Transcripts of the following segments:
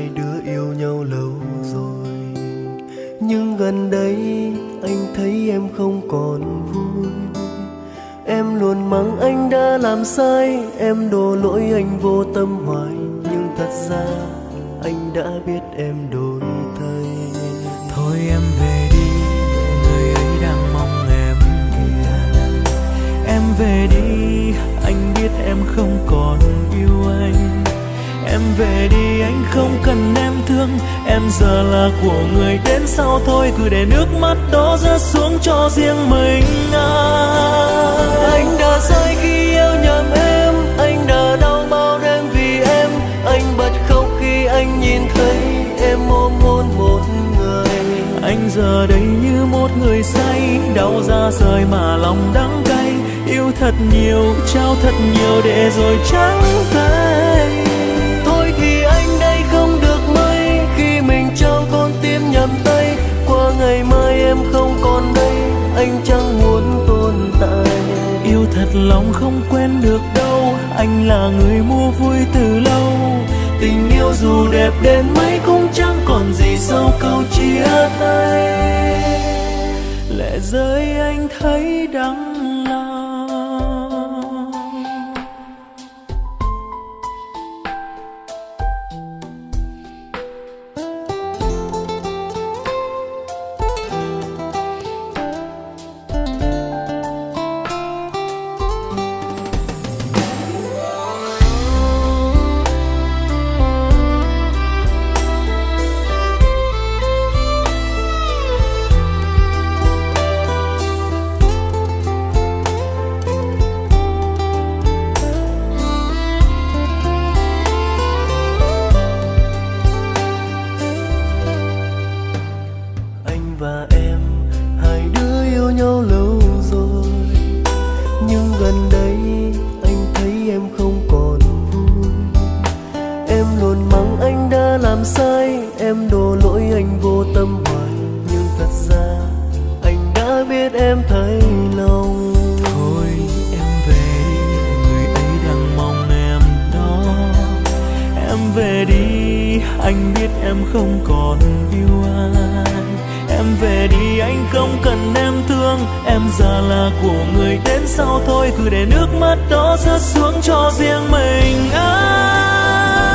hai đứa yêu nhau lâu rồi, nhưng gần đây anh thấy em không còn vui. Em luôn mắng anh đã làm sai, em đổ lỗi anh vô tâm hoài, nhưng thật ra anh đã biết em đổi thay. Thôi em về đi, người ấy đang mong em kìa. Em về đi, anh biết em không còn yêu anh. Em về đi, anh không cần em thương, em giờ là của người đến sau thôi. Cứ để nước mắt đó rớt xuống cho riêng mình Anh đã sai khi yêu nhầm em, anh đã đau bao đêm vì em. Anh bật khóc khi anh nhìn thấy em ôm hôn một người. Anh giờ đây như một người say, đau ra rời mà lòng đắng cay. Yêu thật nhiều, trao thật nhiều để rồi trắng tay. Thôi thì anh đây không được mấy, khi mình trao con tim nhầm tay. Qua ngày mai em không còn đây, anh chẳng muốn tồn tại. Yêu thật lòng không quên được đâu, anh là người mua vui từ lâu. Tình yêu dù đẹp đến mấy cũng chẳng còn gì sau câu chia tay. Lệ rơi anh thấy đắng lòng. Và em, hai đứa yêu nhau lâu rồi, nhưng gần đây anh thấy em không còn vui. Em luôn mắng anh đã làm sai, em đổ lỗi anh vô tâm hoài, nhưng thật ra anh đã biết em thấy lòng. Thôi em về đi, người ấy đang mong em đó. Em về đi, anh biết em không còn yêu ai. Em về đi, anh không cần em thương, em giờ là của người đến sau thôi. Cứ để nước mắt đó rớt xuống cho riêng mình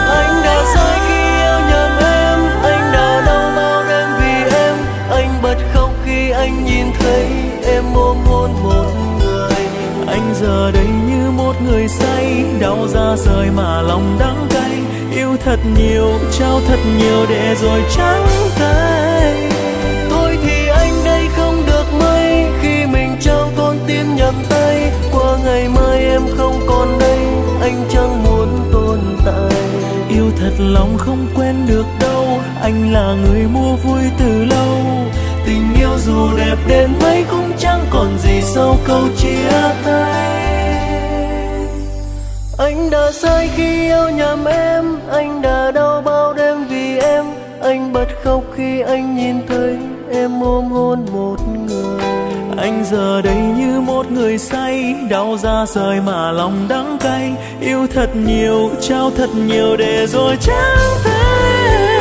Anh đã sai khi yêu nhầm em, anh đã đau bao đêm vì em. Anh bật khóc khi anh nhìn thấy em ôm hôn một người. Anh giờ đây như một người say, đau ra rời mà lòng đắng cay. Yêu thật nhiều, trao thật nhiều để rồi trắng tay. Thôi thì anh đây không được mấy, khi mình trao con tim nhầm tay. Qua ngày mai em không còn đây, anh chẳng muốn tồn tại. Yêu thật lòng không quên được đâu, anh là người mua vui từ lâu. Tình yêu dù đẹp đến mấy cũng chẳng còn gì sau câu chia tay. Anh đã sai khi yêu nhầm em, anh đã đau bao đêm vì em. Anh bật khóc khi anh nhìn thấy em ôm hôn một người. Anh giờ đây như một người say, đau ra rời mà lòng đắng cay. Yêu thật nhiều, trao thật nhiều để rồi trắng tay.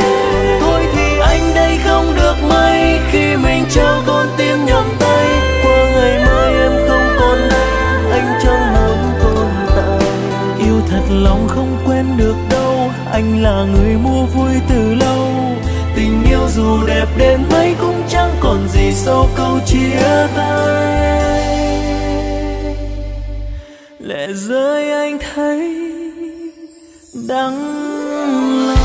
Thôi thì anh đây không được mấy, khi mình trao con tim nhầm tay. Qua ngày mai em không còn đây, anh chẳng muốn tồn tại. Yêu thật lòng không quên được đâu, anh là người mua vui từ lâu. Tình yêu dù đẹp đến mấy cũng chẳng còn gì sau câu chia tay. Lệ rơi anh thấy đắng lòng.